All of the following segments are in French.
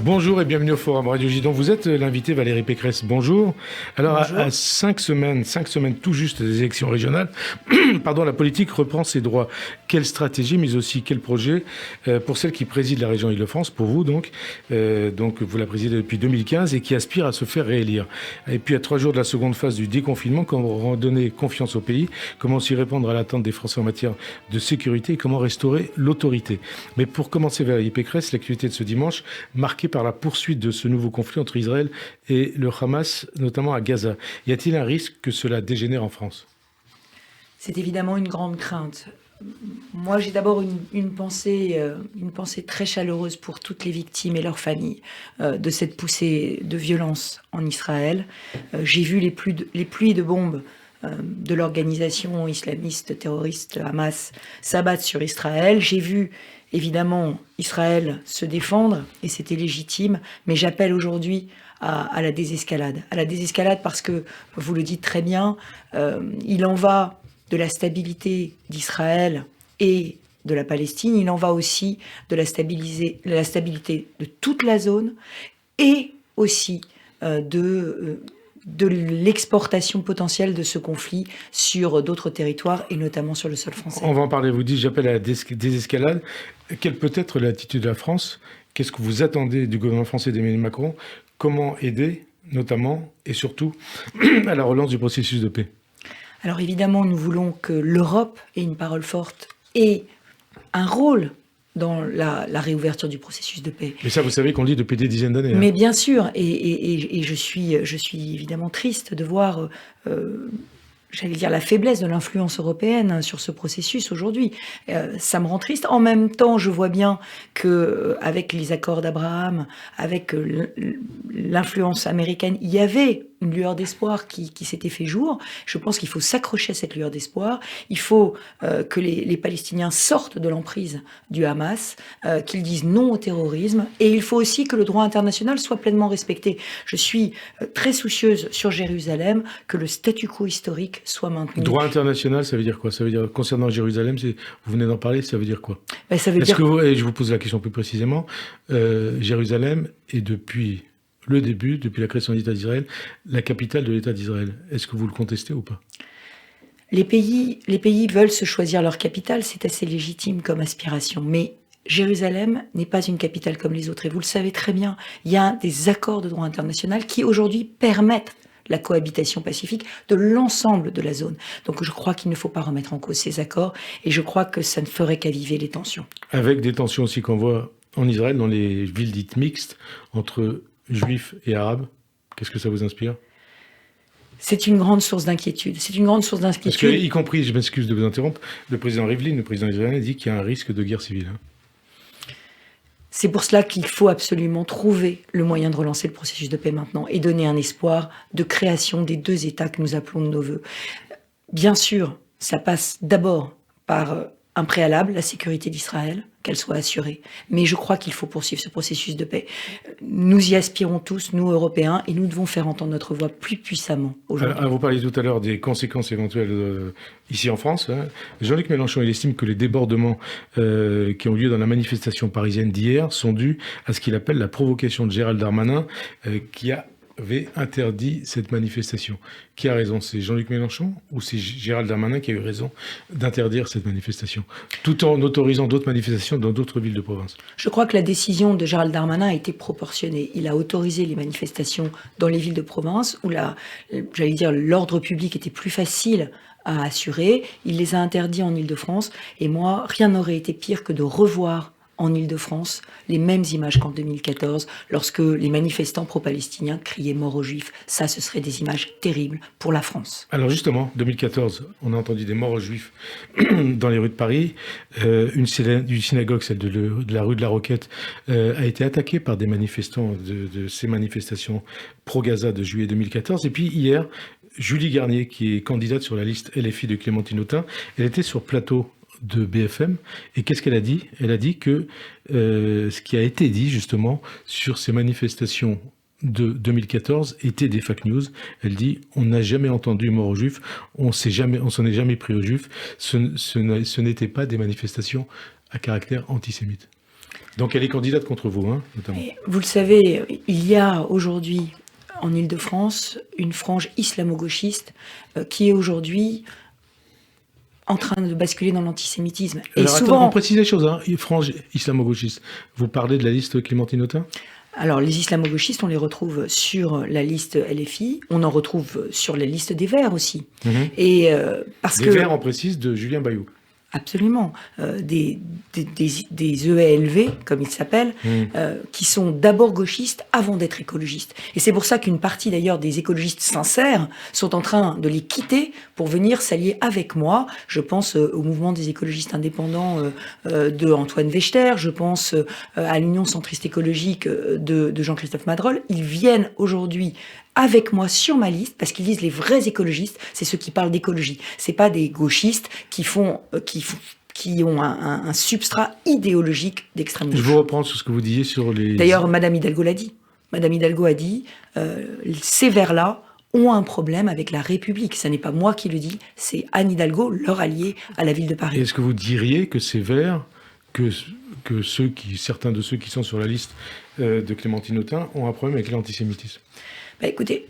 Bonjour et bienvenue au Forum Radio Gidon. Vous êtes l'invité Valérie Pécresse. Bonjour. Alors, Bonjour. à 5 semaines tout juste des élections régionales, la politique reprend ses droits. Quelle stratégie, mais aussi quel projet pour celle qui préside la région Île-de-France, pour vous donc vous la présidez depuis 2015 et qui aspire à se faire réélire. Et puis à 3 jours de la seconde phase du déconfinement, comment redonner confiance au pays, comment s'y répondre à l'attente des Français en matière de sécurité et comment restaurer l'autorité. Mais pour commencer, Valérie Pécresse, l'actualité de ce dimanche, marquée par la poursuite de ce nouveau conflit entre Israël et le Hamas, notamment à Gaza. Y a-t-il un risque que cela dégénère en France ? C'est évidemment une grande crainte. Moi, j'ai d'abord une pensée très chaleureuse pour toutes les victimes et leurs familles de cette poussée de violence en Israël. J'ai vu les pluies de bombes de l'organisation islamiste terroriste Hamas s'abattre sur Israël. J'ai vu évidemment Israël se défendre et c'était légitime, mais j'appelle aujourd'hui à la désescalade. À la désescalade parce que, vous le dites très bien, il en va de la stabilité d'Israël et de la Palestine, il en va aussi de la stabilité de toute la zone et aussi de l'exportation potentielle de ce conflit sur d'autres territoires et notamment sur le sol français. On va en parler, vous dites, j'appelle à la désescalade. Quelle peut être l'attitude de la France ? Qu'est-ce que vous attendez du gouvernement français d'Emmanuel Macron ? Comment aider, notamment, et surtout, à la relance du processus de paix ? Alors évidemment, nous voulons que l'Europe ait une parole forte et un rôle dans la réouverture du processus de paix. Mais ça, vous savez qu'on le dit depuis des dizaines d'années. Mais bien sûr, et je suis évidemment triste de voir, j'allais dire, la faiblesse de l'influence européenne sur ce processus aujourd'hui. Ça me rend triste. En même temps, je vois bien que avec les accords d'Abraham, avec l'influence américaine, il y avait une lueur d'espoir qui s'était fait jour. Je pense qu'il faut s'accrocher à cette lueur d'espoir. Il faut que les Palestiniens sortent de l'emprise du Hamas, qu'ils disent non au terrorisme. Et il faut aussi que le droit international soit pleinement respecté. Je suis très soucieuse sur Jérusalem, que le statu quo historique soit maintenu. Droit international, ça veut dire quoi ? Ça veut dire, concernant Jérusalem, vous venez d'en parler, ça veut dire quoi ? Ça veut dire... et je vous pose la question plus précisément, Jérusalem est depuis le début, depuis la création de l'État d'Israël, la capitale de l'État d'Israël. Est-ce que vous le contestez ou pas ? Les pays veulent se choisir leur capitale, c'est assez légitime comme aspiration. Mais Jérusalem n'est pas une capitale comme les autres. Et vous le savez très bien, il y a des accords de droit international qui aujourd'hui permettent la cohabitation pacifique de l'ensemble de la zone. Donc je crois qu'il ne faut pas remettre en cause ces accords et je crois que ça ne ferait qu'aviver les tensions. Avec des tensions aussi qu'on voit en Israël, dans les villes dites mixtes, entre juifs et arabes, qu'est-ce que ça vous inspire ? C'est une grande source d'inquiétude. Parce que, y compris, je m'excuse de vous interrompre, le président Rivlin, le président israélien, dit qu'il y a un risque de guerre civile. C'est pour cela qu'il faut absolument trouver le moyen de relancer le processus de paix maintenant et donner un espoir de création des 2 États que nous appelons de nos voeux. Bien sûr, ça passe d'abord par un préalable, la sécurité d'Israël, qu'elle soit assurée. Mais je crois qu'il faut poursuivre ce processus de paix. Nous y aspirons tous, nous Européens, et nous devons faire entendre notre voix plus puissamment aujourd'hui. Alors, vous parliez tout à l'heure des conséquences éventuelles ici en France. Jean-Luc Mélenchon, il estime que les débordements qui ont lieu dans la manifestation parisienne d'hier sont dus à ce qu'il appelle la provocation de Gérald Darmanin, qui avait interdit cette manifestation. Qui a raison ? C'est Jean-Luc Mélenchon ou c'est Gérald Darmanin qui a eu raison d'interdire cette manifestation, tout en autorisant d'autres manifestations dans d'autres villes de province ? Je crois que la décision de Gérald Darmanin a été proportionnée. Il a autorisé les manifestations dans les villes de province où l'ordre public était plus facile à assurer. Il les a interdits en Île-de-France. Et moi, rien n'aurait été pire que de revoir en Île-de-France les mêmes images qu'en 2014, lorsque les manifestants pro-palestiniens criaient mort aux Juifs. Ça, ce serait des images terribles pour la France. Alors justement, 2014, on a entendu des morts aux Juifs dans les rues de Paris. Une synagogue, celle de la rue de la Roquette, a été attaquée par des manifestants de ces manifestations pro-Gaza de juillet 2014. Et puis hier, Julie Garnier, qui est candidate sur la liste LFI de Clémentine Autain, elle était sur plateau de BFM. Et qu'est-ce qu'elle a dit ? Elle a dit que ce qui a été dit justement sur ces manifestations de 2014 était des fake news. Elle dit on n'a jamais entendu mort aux Juifs, on s'en est jamais pris aux Juifs. Ce n'était pas des manifestations à caractère antisémite. Donc elle est candidate contre vous, hein, notamment. Et vous le savez, il y a aujourd'hui en Île-de-France une frange islamo-gauchiste qui est aujourd'hui en train de basculer dans l'antisémitisme. Et alors, souvent, on précise les choses, hein. Frange islamo-gauchiste. Vous parlez de la liste Clémentine Autain ? Alors, les islamo-gauchistes, on les retrouve sur la liste LFI, on en retrouve sur la liste des Verts aussi. Et parce des Verts, on précise, de Julien Bayou. Absolument. Des EELV, comme ils s'appellent, qui sont d'abord gauchistes avant d'être écologistes. Et c'est pour ça qu'une partie d'ailleurs des écologistes sincères sont en train de les quitter pour venir s'allier avec moi. Je pense au mouvement des écologistes indépendants de Antoine Vechter, je pense à l'Union centriste écologique de Jean-Christophe Madrol. Ils viennent aujourd'hui avec moi sur ma liste, parce qu'ils disent les vrais écologistes, c'est ceux qui parlent d'écologie. C'est pas des gauchistes qui ont un substrat idéologique d'extrême gauche. Je vous reprends sur ce que vous disiez sur les... D'ailleurs, Madame Hidalgo l'a dit. Madame Hidalgo a dit, ces Verts-là ont un problème avec la République. Ce n'est pas moi qui le dis, c'est Anne Hidalgo, leur alliée à la ville de Paris. Et est-ce que vous diriez que ces Verts, que certains de ceux qui sont sur la liste de Clémentine Autain ont un problème avec l'antisémitisme ? Écoutez,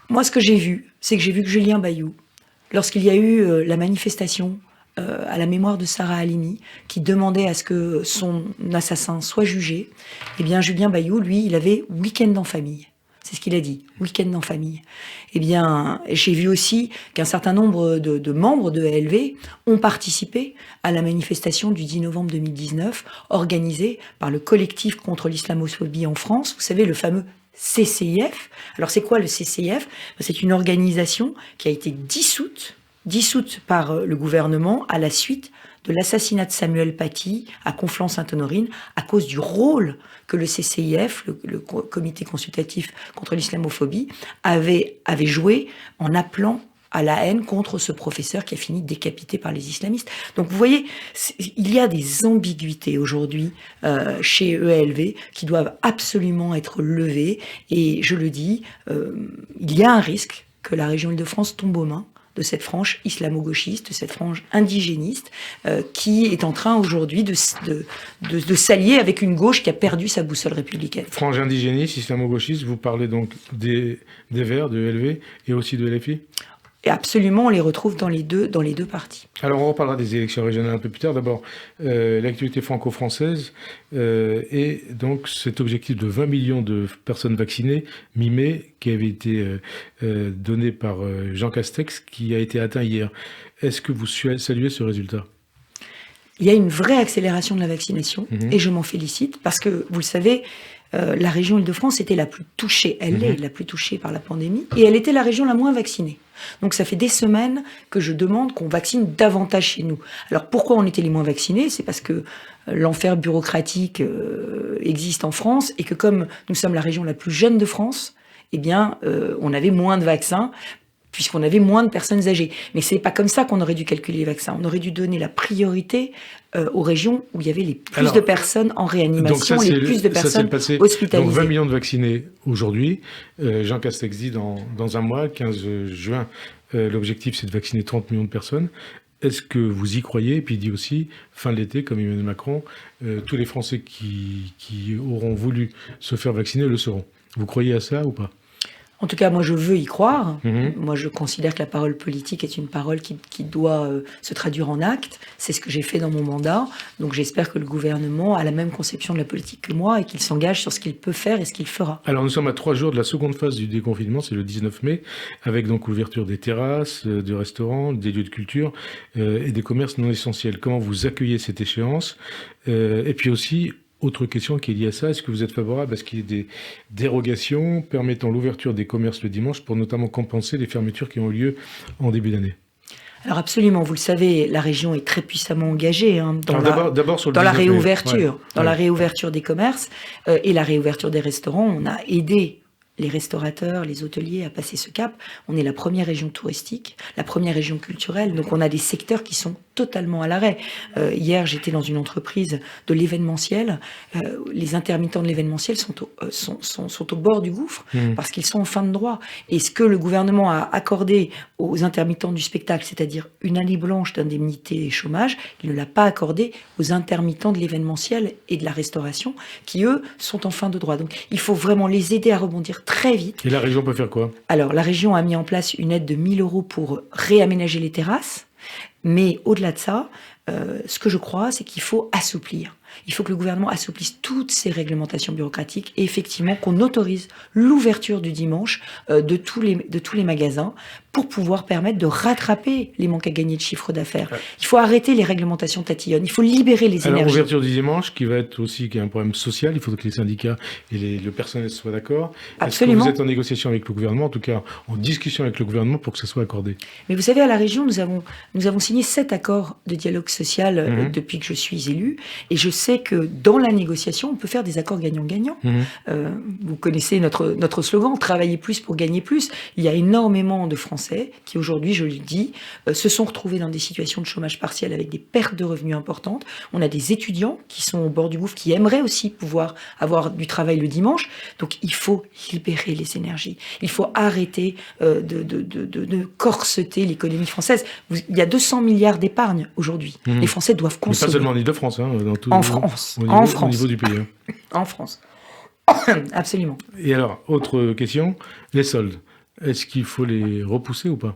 moi ce que j'ai vu, c'est que j'ai vu que Julien Bayou, lorsqu'il y a eu la manifestation à la mémoire de Sarah Halimi, qui demandait à ce que son assassin soit jugé, eh bien Julien Bayou, lui, il avait week-end en famille. C'est ce qu'il a dit, week-end en famille. Eh bien, j'ai vu aussi qu'un certain nombre de membres de EELV ont participé à la manifestation du 10 novembre 2019, organisée par le collectif contre l'islamophobie en France. Vous savez, le fameux CCIF. Alors c'est quoi le CCIF ? C'est une organisation qui a été dissoute par le gouvernement à la suite de l'assassinat de Samuel Paty à Conflans-Sainte-Honorine à cause du rôle que le CCIF, le comité consultatif contre l'islamophobie, avait joué en appelant à la haine contre ce professeur qui a fini décapité par les islamistes. Donc vous voyez, il y a des ambiguïtés aujourd'hui chez EELV qui doivent absolument être levées. Et je le dis, il y a un risque que la région Île-de-France tombe aux mains de cette frange islamo-gauchiste, de cette frange indigéniste, qui est en train aujourd'hui de s'allier avec une gauche qui a perdu sa boussole républicaine. Frange indigéniste, islamo-gauchiste, vous parlez donc des Verts, de EELV et aussi de LFI ? Et absolument, on les retrouve dans les deux partis. Alors, on reparlera des élections régionales un peu plus tard. D'abord, l'actualité franco-française et donc cet objectif de 20 millions de personnes vaccinées mi-mai qui avait été donné par Jean Castex, qui a été atteint hier. Est-ce que vous saluez ce résultat ? Il y a une vraie accélération de la vaccination et je m'en félicite parce que, vous le savez, la région Île-de-France était la plus touchée. Elle est la plus touchée par la pandémie et elle était la région la moins vaccinée. Donc ça fait des semaines que je demande qu'on vaccine davantage chez nous. Alors pourquoi on était les moins vaccinés ? C'est parce que l'enfer bureaucratique existe en France et que comme nous sommes la région la plus jeune de France, eh bien on avait moins de vaccins puisqu'on avait moins de personnes âgées. Mais c'est pas comme ça qu'on aurait dû calculer les vaccins. On aurait dû donner la priorité aux régions où il y avait les plus de personnes en réanimation, donc ça, les plus de personnes hospitalisées. Donc 20 millions de vaccinés aujourd'hui. Jean Castex dit dans un mois, 15 juin, l'objectif c'est de vacciner 30 millions de personnes. Est-ce que vous y croyez ? Et puis il dit aussi, fin de l'été, comme Emmanuel Macron, tous les Français qui auront voulu se faire vacciner le seront. Vous croyez à ça ou pas ? En tout cas, moi, je veux y croire. Moi, je considère que la parole politique est une parole qui doit se traduire en actes. C'est ce que j'ai fait dans mon mandat. Donc, j'espère que le gouvernement a la même conception de la politique que moi et qu'il s'engage sur ce qu'il peut faire et ce qu'il fera. Alors, nous sommes à 3 jours de la seconde phase du déconfinement. C'est le 19 mai, avec donc l'ouverture des terrasses, des restaurants, des lieux de culture et des commerces non essentiels. Comment vous accueillez cette échéance ? Et puis aussi... Autre question qui est liée à ça, est-ce que vous êtes favorable à ce qu'il y ait des dérogations permettant l'ouverture des commerces le dimanche pour notamment compenser les fermetures qui ont eu lieu en début d'année ? Alors absolument, vous le savez, la région est très puissamment engagée dans la réouverture, la réouverture des commerces et la réouverture des restaurants. On a aidé les restaurateurs, les hôteliers à passer ce cap. On est la première région touristique, la première région culturelle, donc on a des secteurs qui sont totalement à l'arrêt. Hier, j'étais dans une entreprise de l'événementiel. Les intermittents de l'événementiel sont au bord du gouffre parce qu'ils sont en fin de droit. Et ce que le gouvernement a accordé aux intermittents du spectacle, c'est-à-dire une année blanche d'indemnité et chômage, il ne l'a pas accordé aux intermittents de l'événementiel et de la restauration qui, eux, sont en fin de droit. Donc, il faut vraiment les aider à rebondir très vite. Et la région peut faire quoi? Alors, la région a mis en place une aide de 1 000 € pour réaménager les terrasses. Mais au-delà de ça, ce que je crois, c'est qu'il faut assouplir. Il faut que le gouvernement assouplisse toutes ces réglementations bureaucratiques et effectivement qu'on autorise l'ouverture du dimanche de tous les magasins pour pouvoir permettre de rattraper les manques à gagner de chiffre d'affaires. Il faut arrêter les réglementations tatillonnes, il faut libérer les énergies. Alors, ouverture du dimanche, qui va être aussi un problème social, il faut que les syndicats et le personnel soient d'accord. Absolument. Est-ce que vous êtes en négociation avec le gouvernement, en tout cas en discussion avec le gouvernement pour que ça soit accordé? Mais vous savez, à la région, nous avons signé 7 accords de dialogue social depuis que je suis élue, et je sais que dans la négociation, on peut faire des accords gagnant-gagnant. Vous connaissez notre slogan, travailler plus pour gagner plus. Il y a énormément de Français qui aujourd'hui, je le dis, se sont retrouvés dans des situations de chômage partiel avec des pertes de revenus importantes. On a des étudiants qui sont au bord du gouffre, qui aimeraient aussi pouvoir avoir du travail le dimanche. Donc il faut libérer les énergies. Il faut arrêter de corseter l'économie française. Il y a 200 milliards d'épargne aujourd'hui. Les Français doivent consommer. Mais pas seulement en Ile-de-France, hein, dans tout, en France. Au niveau du pays. En France. Absolument. Et alors, autre question, les soldes. Est-ce qu'il faut les repousser ou pas?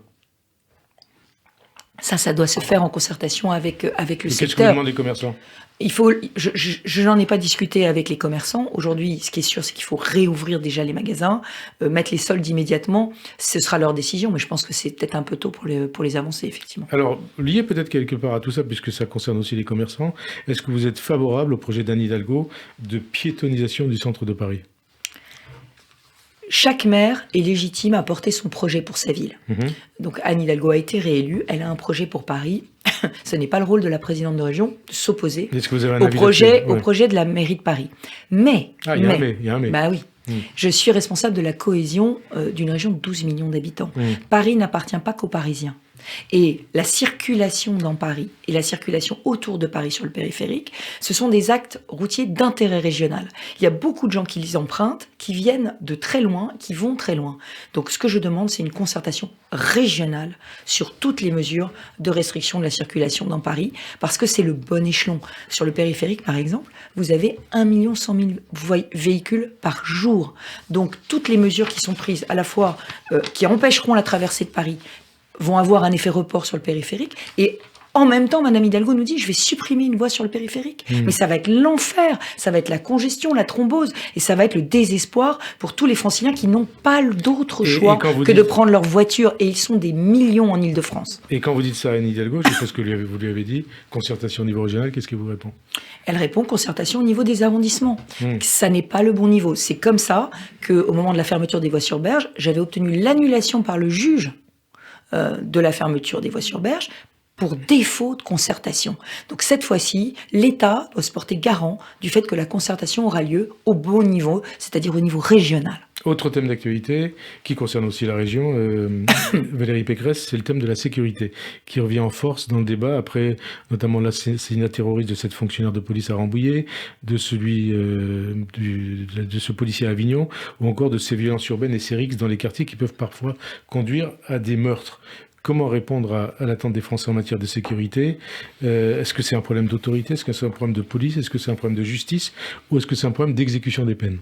Ça doit se faire en concertation avec le secteur. Qu'est-ce que vous demandez aux commerçants? Je n'en ai pas discuté avec les commerçants. Aujourd'hui, ce qui est sûr, c'est qu'il faut réouvrir déjà les magasins, mettre les soldes immédiatement. Ce sera leur décision, mais je pense que c'est peut-être un peu tôt pour les avancer, effectivement. Alors, lié peut-être quelque part à tout ça, puisque ça concerne aussi les commerçants, est-ce que vous êtes favorable au projet d'Anne Hidalgo de piétonisation du centre de Paris? Chaque maire est légitime à porter son projet pour sa ville. Donc Anne Hidalgo a été réélue, elle a un projet pour Paris. Ce n'est pas le rôle de la présidente de région de s'opposer au projet de la mairie de Paris. Mais... il y a un mais. Bah oui. Je suis responsable de la cohésion d'une région de 12 millions d'habitants. Paris n'appartient pas qu'aux Parisiens. Et la circulation dans Paris et la circulation autour de Paris sur le périphérique, ce sont des actes routiers d'intérêt régional. Il y a beaucoup de gens qui les empruntent, qui viennent de très loin, qui vont très loin. Donc ce que je demande, c'est une concertation régionale sur toutes les mesures de restriction de la circulation dans Paris, parce que c'est le bon échelon. Sur le périphérique, par exemple, vous avez 1 100 000 véhicules par jour. Donc toutes les mesures qui sont prises, à la fois qui empêcheront la traversée de Paris, vont avoir un effet report sur le périphérique. Et en même temps, Madame Hidalgo nous dit, je vais supprimer une voie sur le périphérique. Mais ça va être l'enfer, ça va être la congestion, la thrombose, et ça va être le désespoir pour tous les Franciliens qui n'ont pas d'autre choix que de prendre leur voiture. Et ils sont des millions en Ile-de-France. Et quand vous dites ça à Anne Hidalgo, je sais ce que vous lui avez dit, concertation au niveau régional, qu'est-ce qu'elle vous répond? Elle répond concertation au niveau des arrondissements. Ça n'est pas le bon niveau. C'est comme ça qu'au moment de la fermeture des voies sur berge, j'avais obtenu l'annulation par le juge de la fermeture des voies sur berge pour défaut de concertation. Donc cette fois-ci, l'État doit se porter garant du fait que la concertation aura lieu au bon niveau, c'est-à-dire au niveau régional. Autre thème d'actualité qui concerne aussi la région, Valérie Pécresse, c'est le thème de la sécurité qui revient en force dans le débat après notamment l'assassinat terroriste de cette fonctionnaire de police à Rambouillet, de celui de ce policier à Avignon, ou encore de ces violences urbaines et ces rixes dans les quartiers qui peuvent parfois conduire à des meurtres. Comment répondre à l'attente des Français en matière de sécurité? Est-ce que c'est un problème d'autorité? Est-ce que c'est un problème de police? Est-ce que c'est un problème de justice? Ou est-ce que c'est un problème d'exécution des peines?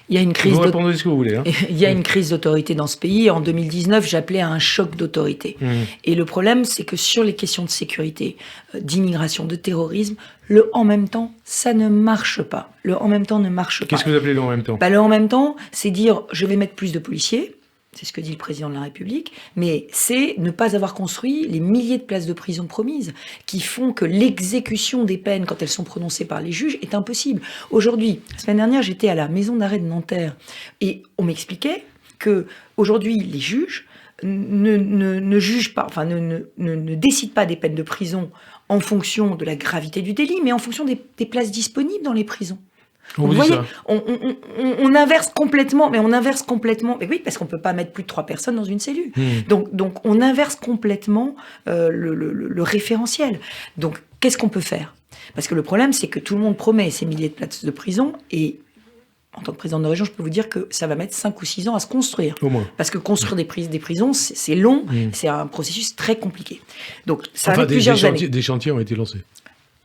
Il y a une crise vous répondez ce que vous voulez. Hein. Il y a une crise d'autorité dans ce pays. En 2019, j'appelais à un choc d'autorité. Et le problème, c'est que sur les questions de sécurité, d'immigration, de terrorisme, le en même temps, ça ne marche pas. Le en même temps ne marche pas. Qu'est-ce que vous appelez le en même temps? Le en même temps, c'est dire je vais mettre plus de policiers. C'est ce que dit le président de la République, mais c'est ne pas avoir construit les milliers de places de prison promises qui font que l'exécution des peines, quand elles sont prononcées par les juges, est impossible. Aujourd'hui, la semaine dernière, j'étais à la maison d'arrêt de Nanterre et on m'expliquait que aujourd'hui, les juges ne jugent pas, enfin ne décident pas des peines de prison en fonction de la gravité du délit, mais en fonction des places disponibles dans les prisons. On Vous vous dit voyez, ça. on inverse complètement, mais mais oui, parce qu'on peut pas mettre plus de 3 personnes dans une cellule. Donc on inverse complètement le référentiel. Donc qu'est-ce qu'on peut faire? Parce que le problème, c'est que tout le monde promet ces milliers de places de prison et en tant que président de région, je peux vous dire que ça va mettre 5 ou 6 ans à se construire. Au moins. Parce que construire des prisons, c'est long, c'est un processus très compliqué. Donc ça va mettre plusieurs années. Des chantiers ont été lancés.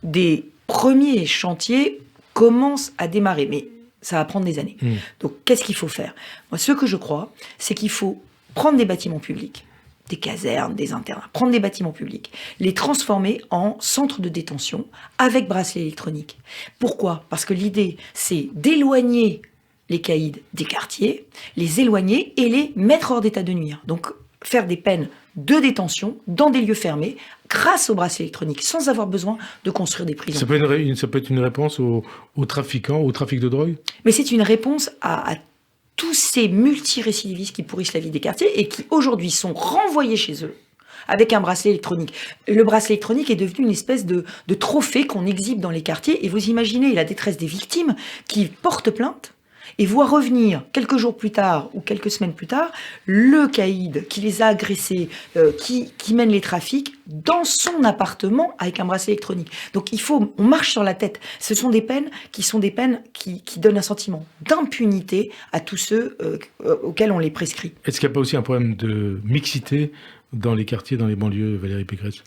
Des premiers chantiers commencent à démarrer, mais ça va prendre des années. Donc qu'est-ce qu'il faut faire? Moi, ce que je crois, c'est qu'il faut prendre des bâtiments publics, des casernes, des internats, prendre des bâtiments publics, les transformer en centres de détention avec bracelet électronique. Pourquoi? Parce que l'idée, c'est d'éloigner les caïds des quartiers, les éloigner et les mettre hors d'état de nuire. Donc faire des peines de détention dans des lieux fermés grâce au bracelet électronique, sans avoir besoin de construire des prisons. Ça peut être une réponse aux trafiquants, au trafic de drogue? Mais c'est une réponse à tous ces multirécidivistes qui pourrissent la vie des quartiers et qui aujourd'hui sont renvoyés chez eux avec un bracelet électronique. Le bracelet électronique est devenu une espèce de trophée qu'on exhibe dans les quartiers et vous imaginez la détresse des victimes qui portent plainte et voient revenir quelques jours plus tard ou quelques semaines plus tard le caïd qui les a agressés, qui mène les trafics dans son appartement avec un bracelet électronique. Donc on marche sur la tête. Ce sont des peines qui donnent un sentiment d'impunité à tous ceux auxquels on les prescrit. Est-ce qu'il n'y a pas aussi un problème de mixité dans les quartiers, dans les banlieues, Valérie Pécresse?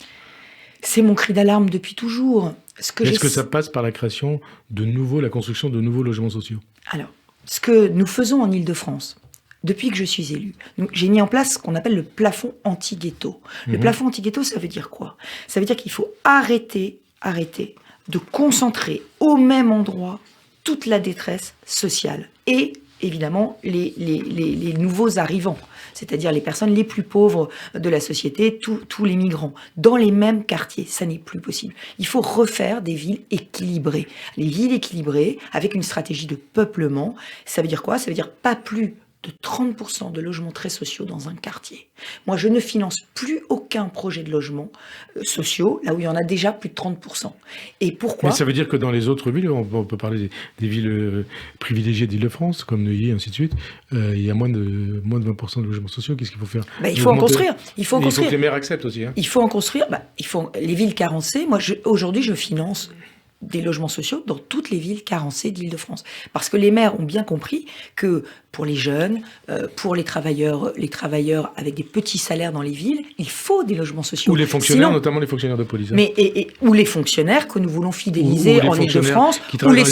C'est mon cri d'alarme depuis toujours. Est-ce que ça passe par la création la construction de nouveaux logements sociaux? Alors, ce que nous faisons en Île-de-France, depuis que je suis élue, j'ai mis en place ce qu'on appelle le plafond anti-ghetto. Le plafond anti-ghetto, ça veut dire quoi? Ça veut dire qu'il faut arrêter de concentrer au même endroit toute la détresse sociale et évidemment les nouveaux arrivants, c'est-à-dire les personnes les plus pauvres de la société, tous les migrants, dans les mêmes quartiers. Ça n'est plus possible. Il faut refaire des villes équilibrées. Les villes équilibrées, avec une stratégie de peuplement, ça veut dire quoi? Ça veut dire pas plus de 30% de logements très sociaux dans un quartier. Moi, je ne finance plus aucun projet de logement sociaux, là où il y en a déjà plus de 30%. Et pourquoi? Mais ça veut dire que dans les autres villes, on peut parler des villes privilégiées d'Île-de-France, comme Neuilly, et ainsi de suite, il y a moins de 20% de logements sociaux. Qu'est-ce qu'il faut faire? Il faut en construire. Il faut que les maires acceptent aussi. Il faut en construire. Les villes carencées, aujourd'hui, je finance des logements sociaux dans toutes les villes carencées d'Île-de-France. Parce que les maires ont bien compris que pour les jeunes, pour les travailleurs avec des petits salaires dans les villes, il faut des logements sociaux. Ou les fonctionnaires, notamment les fonctionnaires de police. Ou les fonctionnaires que nous voulons fidéliser en Île-de-France, ou les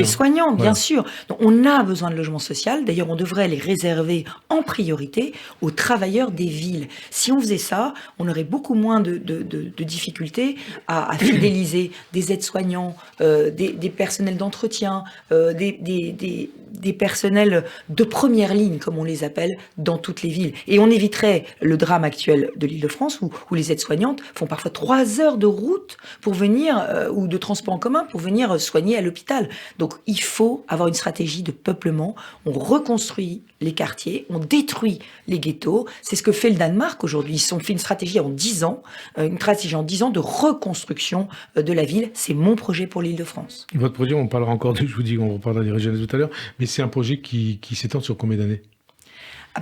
soignants, bien sûr. Donc, on a besoin de logements sociaux. D'ailleurs, on devrait les réserver en priorité aux travailleurs des villes. Si on faisait ça, on aurait beaucoup moins de difficultés à fidéliser des aides-soignants, des personnels d'entretien, des personnels de première ligne, comme on les appelle, dans toutes les villes. Et on éviterait le drame actuel de l'Île-de-France, où les aides-soignantes font parfois 3 heures de route pour venir, ou de transport en commun, pour venir soigner à l'hôpital. Donc il faut avoir une stratégie de peuplement. On reconstruit les quartiers, on détruit les ghettos. C'est ce que fait le Danemark aujourd'hui. Ils ont fait une stratégie en 10 ans, de reconstruction de la ville. C'est mon projet pour l'Île-de-France. Votre projet, on parlera encore je vous dis qu'on reparlera des régionales tout à l'heure, mais c'est un projet qui s'étend sur combien d'années?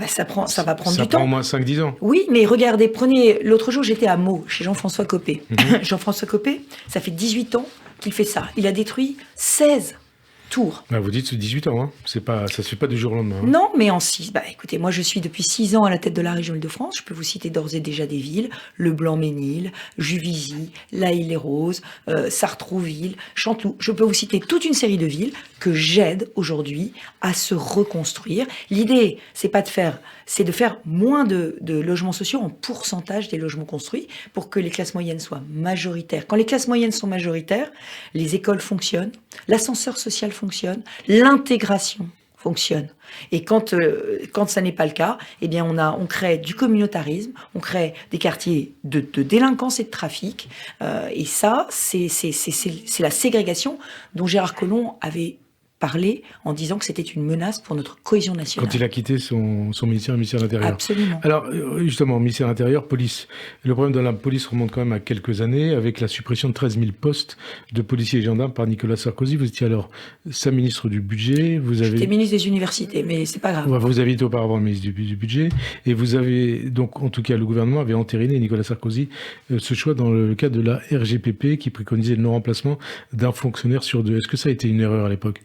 Ça va prendre du temps. Ça prend au moins 5-10 ans. Oui, mais regardez, l'autre jour, j'étais à Meaux, chez Jean-François Copé. Jean-François Copé, ça fait 18 ans qu'il fait ça. Il a détruit 16 tours. Vous dites 18 ans, hein. Ça se fait pas du jour au lendemain. Hein. Non, mais en 6. Écoutez, moi je suis depuis 6 ans à la tête de la région Île-de-France. Je peux vous citer d'ores et déjà des villes: Le Blanc-Ménil, Juvisy, La Île-et-Roses, Sartrouville, Chanteloup. Je peux vous citer toute une série de villes que j'aide aujourd'hui à se reconstruire. L'idée, c'est de faire moins de logements sociaux en pourcentage des logements construits pour que les classes moyennes soient majoritaires. Quand les classes moyennes sont majoritaires, les écoles fonctionnent, l'ascenseur social fonctionne, l'intégration fonctionne. Et quand ça n'est pas le cas, eh bien on crée du communautarisme, on crée des quartiers de délinquance et de trafic. Et ça, c'est la ségrégation dont Gérard Collomb avait parlé en disant que c'était une menace pour notre cohésion nationale. Quand il a quitté son ministère, le ministère de l'Intérieur. Absolument. Alors, justement, ministère de l'Intérieur, police. Le problème de la police remonte quand même à quelques années, avec la suppression de 13 000 postes de policiers et gendarmes par Nicolas Sarkozy. Vous étiez alors sa ministre du budget. J'étais ministre des universités, mais c'est pas grave. Vous aviez été auparavant le ministre du budget. Et vous avez, donc, en tout cas, le gouvernement avait entériné, Nicolas Sarkozy, ce choix dans le cadre de la RGPP qui préconisait le non-remplacement d'un fonctionnaire sur deux. Est-ce que ça a été une erreur à l'époque ?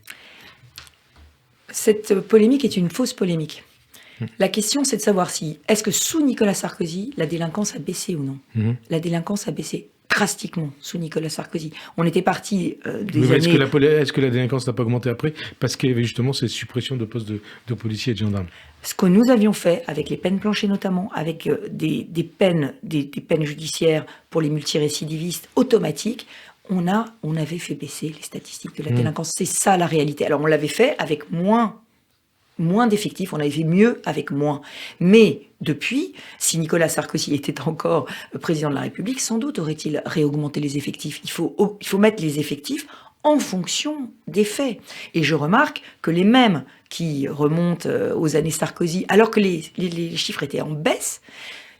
Cette polémique est une fausse polémique. La question, c'est de savoir si, est-ce que sous Nicolas Sarkozy, la délinquance a baissé ou non ? La délinquance a baissé drastiquement sous Nicolas Sarkozy. On était parti des années... Est-ce que la délinquance n'a pas augmenté après ? Parce qu'il y avait justement cette suppression de postes de policiers et de gendarmes. Ce que nous avions fait, avec les peines planchées notamment, avec des peines judiciaires pour les multirécidivistes automatiques, on avait fait baisser les statistiques de la délinquance. C'est ça la réalité. Alors on l'avait fait avec moins d'effectifs, on avait fait mieux avec moins. Mais depuis, si Nicolas Sarkozy était encore président de la République, sans doute aurait-il réaugmenté les effectifs. Il faut mettre les effectifs en fonction des faits. Et je remarque que les mêmes qui remontent aux années Sarkozy, alors que les chiffres étaient en baisse,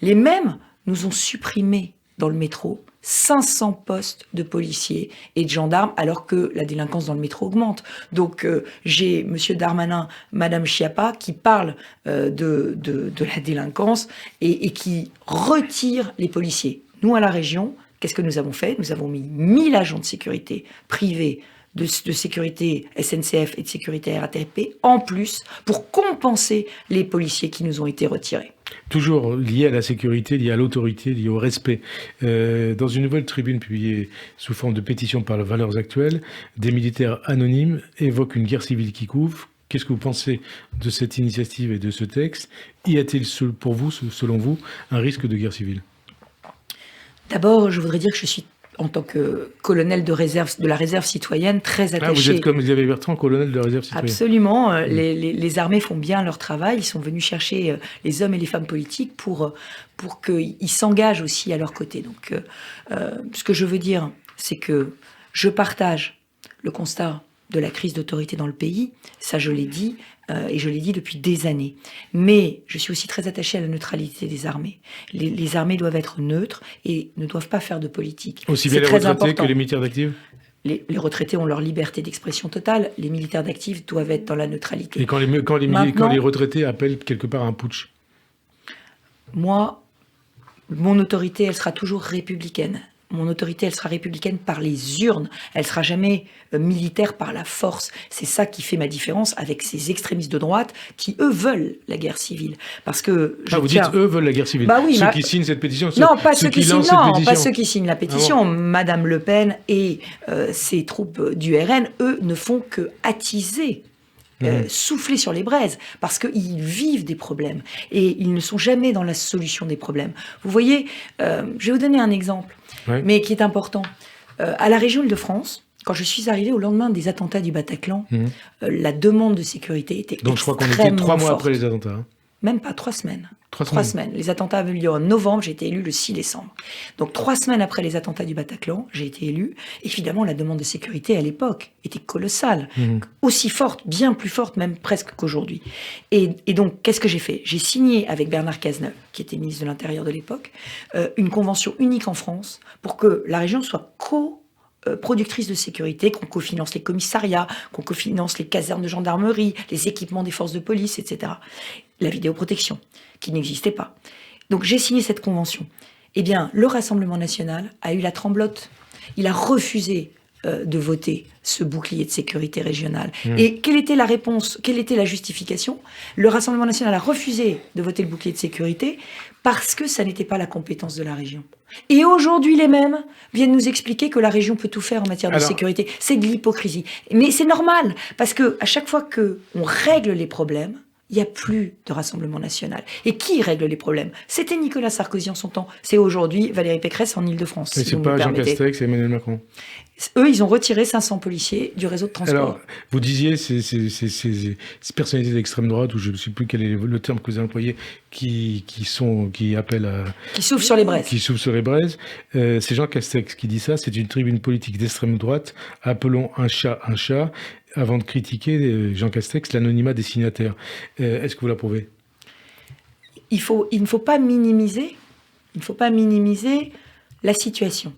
les mêmes nous ont supprimé dans le métro 500 postes de policiers et de gendarmes, alors que la délinquance dans le métro augmente. Donc j'ai M. Darmanin, Mme Schiappa qui parlent de la délinquance et qui retirent les policiers. Nous, à la région, qu'est-ce que nous avons fait ? Nous avons mis 1000 agents de sécurité privés, de sécurité SNCF et de sécurité RATP, en plus, pour compenser les policiers qui nous ont été retirés. Toujours lié à la sécurité, lié à l'autorité, lié au respect. Dans une nouvelle tribune publiée sous forme de pétition par Valeurs Actuelles, des militaires anonymes évoquent une guerre civile qui couvre. Qu'est-ce que vous pensez de cette initiative et de ce texte ? Y a-t-il pour vous, selon vous, un risque de guerre civile ? D'abord, je voudrais dire que je suis, en tant que colonel de la réserve citoyenne, très attachée. Vous êtes comme Xavier Bertrand, colonel de la réserve citoyenne. Absolument. Les armées font bien leur travail. Ils sont venus chercher les hommes et les femmes politiques pour qu'ils s'engagent aussi à leur côté. Donc, ce que je veux dire, c'est que je partage le constat de la crise d'autorité dans le pays. Ça, je l'ai dit. Et je l'ai dit depuis des années. Mais je suis aussi très attachée à la neutralité des armées. Les armées doivent être neutres et ne doivent pas faire de politique. Aussi bien les retraités que les militaires d'actifs ? Les retraités ont leur liberté d'expression totale. Les militaires d'actifs doivent être dans la neutralité. Et quand les retraités appellent quelque part un putsch ? Moi, mon autorité, elle sera toujours républicaine. Mon autorité, elle sera républicaine par les urnes. Elle sera jamais militaire par la force. C'est ça qui fait ma différence avec ces extrémistes de droite qui, eux, veulent la guerre civile. Parce que vous dites eux veulent la guerre civile. Bah oui, ceux qui signent cette pétition. Non, pas ceux qui signent la pétition. Ah bon. Madame Le Pen et ses troupes du RN, eux, ne font que attiser. Souffler sur les braises, parce qu'ils vivent des problèmes et ils ne sont jamais dans la solution des problèmes. Vous voyez, je vais vous donner un exemple, mais qui est important. À la région Île-de-France, quand je suis arrivée au lendemain des attentats du Bataclan, la demande de sécurité était extrêmement forte. Donc je crois qu'on était 3 mois après les attentats. Hein. Même pas 3 semaines. 3 semaines. Les attentats avaient eu lieu en novembre, j'ai été élue le 6 décembre. Donc 3 semaines après les attentats du Bataclan, j'ai été élue. Évidemment, la demande de sécurité à l'époque était colossale. Aussi forte, bien plus forte même presque qu'aujourd'hui. Et donc, qu'est-ce que j'ai fait ? J'ai signé avec Bernard Cazeneuve, qui était ministre de l'Intérieur de l'époque, une convention unique en France pour que la région soit productrice de sécurité, qu'on cofinance les commissariats, qu'on cofinance les casernes de gendarmerie, les équipements des forces de police, etc. La vidéoprotection, qui n'existait pas. Donc j'ai signé cette convention. Eh bien, le Rassemblement national a eu la tremblote. Il a refusé de voter ce bouclier de sécurité régional. Et quelle était la réponse ? Quelle était la justification ? Le Rassemblement national a refusé de voter le bouclier de sécurité parce que ça n'était pas la compétence de la région. Et aujourd'hui, les mêmes viennent nous expliquer que la région peut tout faire en matière de sécurité. C'est de l'hypocrisie. Mais c'est normal, parce que à chaque fois qu'on règle les problèmes, il n'y a plus de Rassemblement national. Et qui règle les problèmes ? C'était Nicolas Sarkozy en son temps. C'est aujourd'hui Valérie Pécresse en Île-de-France. Et c'est pas Jean Castex et Emmanuel Macron. Eux, ils ont retiré 500 policiers du réseau de transport. Alors, vous disiez ces personnalités d'extrême droite, ou je ne sais plus quel est le terme que vous avez employé, qui appellent à... Qui soufflent sur les braises. Qui soufflent sur les braises. C'est Jean Castex qui dit ça. C'est une tribune politique d'extrême droite. Appelons un chat un chat. avant de critiquer Jean Castex, l'anonymat des signataires. Est-ce que vous l'approuvez ? Il ne faut pas minimiser la situation.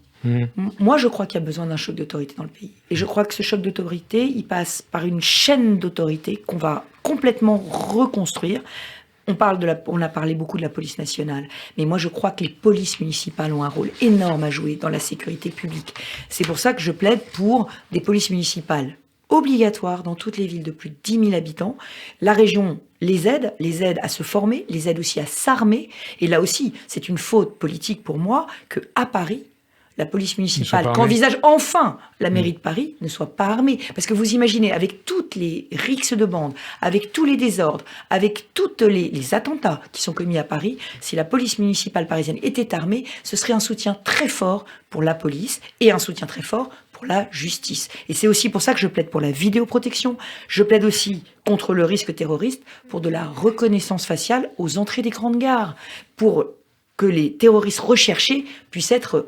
Moi, je crois qu'il y a besoin d'un choc d'autorité dans le pays. Et je crois que ce choc d'autorité, il passe par une chaîne d'autorité qu'on va complètement reconstruire. On a parlé beaucoup de la police nationale, mais moi je crois que les polices municipales ont un rôle énorme à jouer dans la sécurité publique. C'est pour ça que je plaide pour des polices municipales obligatoires dans toutes les villes de plus de 10 000 habitants. La région les aide à se former, les aide aussi à s'armer. Et là aussi, c'est une faute politique pour moi qu'à Paris, la police municipale, qu'envisage enfin la mairie de Paris, ne soit pas armée. Parce que vous imaginez, avec toutes les rixes de bande, avec tous les désordres, avec tous les attentats qui sont commis à Paris, si la police municipale parisienne était armée, ce serait un soutien très fort pour la police et un soutien très fort pour la justice. Et c'est aussi pour ça que je plaide pour la vidéoprotection. Je plaide aussi contre le risque terroriste, pour de la reconnaissance faciale aux entrées des grandes gares, pour que les terroristes recherchés puissent être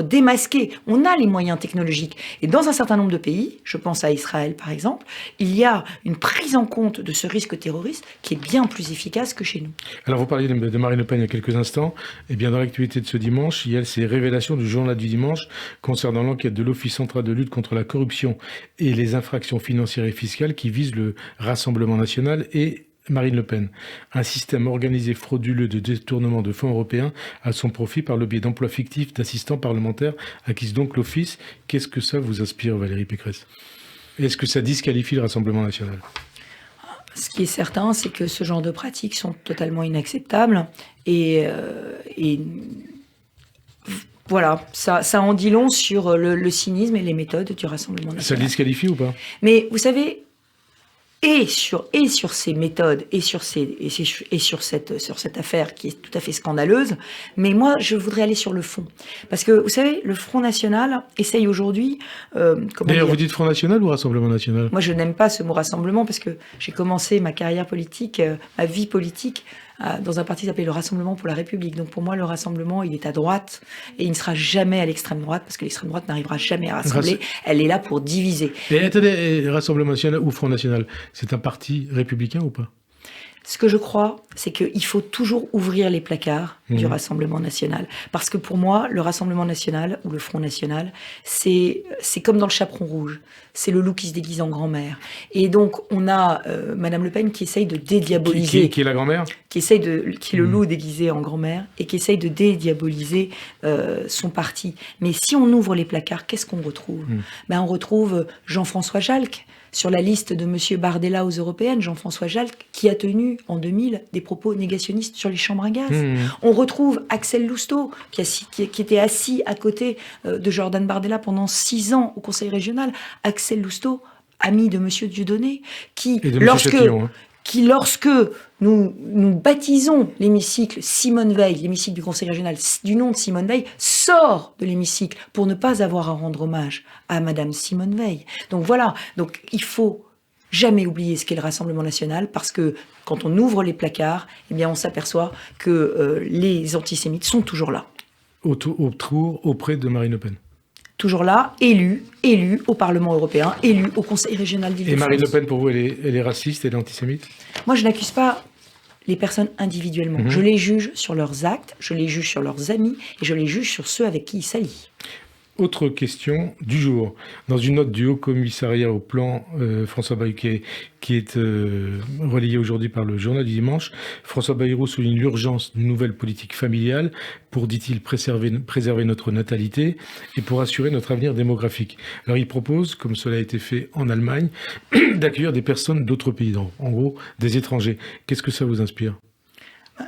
démasqués. On a les moyens technologiques. Et dans un certain nombre de pays, je pense à Israël par exemple, il y a une prise en compte de ce risque terroriste qui est bien plus efficace que chez nous. Alors vous parliez de Marine Le Pen il y a quelques instants. Eh bien, dans l'actualité de ce dimanche, il y a ces révélations du journal du dimanche concernant l'enquête de l'Office central de lutte contre la corruption et les infractions financières et fiscales qui vise le Rassemblement national et Marine Le Pen. Un système organisé frauduleux de détournement de fonds européens à son profit par le biais d'emplois fictifs d'assistants parlementaires acquise donc l'Office. Qu'est-ce que ça vous inspire, Valérie Pécresse ? Est-ce que ça disqualifie le Rassemblement national ? Ce qui est certain, c'est que ce genre de pratiques sont totalement inacceptables et voilà, ça en dit long sur le cynisme et les méthodes du Rassemblement national. Ça le disqualifie ou pas ? Mais vous savez, et sur ces méthodes et sur cette affaire qui est tout à fait scandaleuse, mais moi je voudrais aller sur le fond, parce que vous savez, le Front National essaye aujourd'hui. D'ailleurs, vous dites Front National ou Rassemblement National ? Moi, je n'aime pas ce mot rassemblement parce que j'ai commencé ma carrière politique, ma vie politique, dans un parti qui s'appelait le Rassemblement pour la République. Donc pour moi, le Rassemblement, il est à droite et il ne sera jamais à l'extrême droite parce que l'extrême droite n'arrivera jamais à rassembler. Elle est là pour diviser. Et attendez, Rassemblement National ou Front National, c'est un parti républicain ou pas ? Ce que je crois, c'est qu'il faut toujours ouvrir les placards du Rassemblement national. Parce que pour moi, le Rassemblement national ou le Front national, c'est comme dans le Chaperon rouge. C'est le loup qui se déguise en grand-mère. Et donc, on a Madame Le Pen qui essaye de dédiaboliser... Qui est la grand-mère ? Qui est le loup déguisé en grand-mère et qui essaye de dédiaboliser son parti. Mais si on ouvre les placards, qu'est-ce qu'on retrouve ? On retrouve Jean-François Jalc, sur la liste de M. Bardella aux Européennes, Jean-François Jalc, qui a tenu en 2000 des propos négationnistes sur les chambres à gaz. On retrouve Axel Lousteau, qui était assis à côté de Jordan Bardella pendant 6 ans au Conseil régional. Axel Lousteau, ami de M. Dieudonné, qui, lorsque nous baptisons l'hémicycle Simone Veil, l'hémicycle du Conseil régional, du nom de Simone Veil, sort de l'hémicycle pour ne pas avoir à rendre hommage à Madame Simone Veil. Donc voilà, il faut jamais oublier ce qu'est le Rassemblement national, parce que quand on ouvre les placards, eh bien on s'aperçoit que les antisémites sont toujours là. Auprès de Marine Le Pen. Toujours là, élue au Parlement européen, élue au Conseil régional d'Île-de-France. Et Marine Le Pen, pour vous, elle est raciste, elle est antisémite ? Moi, je n'accuse pas les personnes individuellement. Je les juge sur leurs actes, je les juge sur leurs amis, et je les juge sur ceux avec qui ils s'allient. Autre question du jour. Dans une note du Haut Commissariat au Plan, François Bayrou, qui est relayée aujourd'hui par le journal du dimanche, François Bayrou souligne l'urgence d'une nouvelle politique familiale pour, dit-il, préserver notre natalité et pour assurer notre avenir démographique. Alors il propose, comme cela a été fait en Allemagne, d'accueillir des personnes d'autres pays, en gros des étrangers. Qu'est-ce que ça vous inspire ?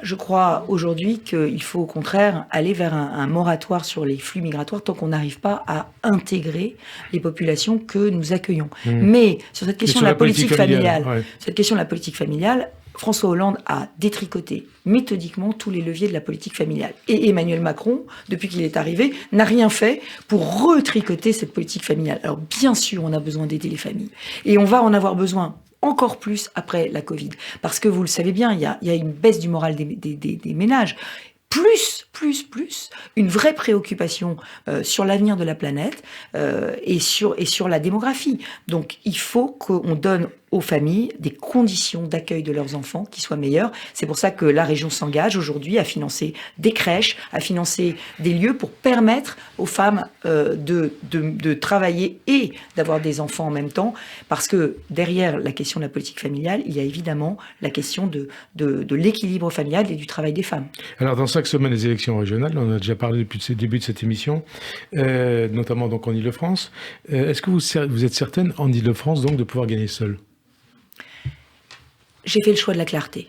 Je crois aujourd'hui qu'il faut au contraire aller vers un moratoire sur les flux migratoires tant qu'on n'arrive pas à intégrer les populations que nous accueillons. Mais sur cette question de la politique familiale, François Hollande a détricoté méthodiquement tous les leviers de la politique familiale. Et Emmanuel Macron, depuis qu'il est arrivé, n'a rien fait pour retricoter cette politique familiale. Alors bien sûr, on a besoin d'aider les familles. Et on va en avoir besoin encore plus après la Covid. Parce que vous le savez bien, il y a une baisse du moral des ménages. Plus une vraie préoccupation sur l'avenir de la planète et sur la démographie. Donc il faut qu'on donne aux familles des conditions d'accueil de leurs enfants qui soient meilleures. C'est pour ça que la région s'engage aujourd'hui à financer des crèches, à financer des lieux pour permettre aux femmes de travailler et d'avoir des enfants en même temps. Parce que derrière la question de la politique familiale, il y a évidemment la question de l'équilibre familial et du travail des femmes. Alors dans 5 semaines, les élections régionales, on a déjà parlé depuis le début de cette émission, notamment donc en Ile-de-France. Est-ce que vous êtes certaine en Ile-de-France donc de pouvoir gagner seule ? J'ai fait le choix de la clarté.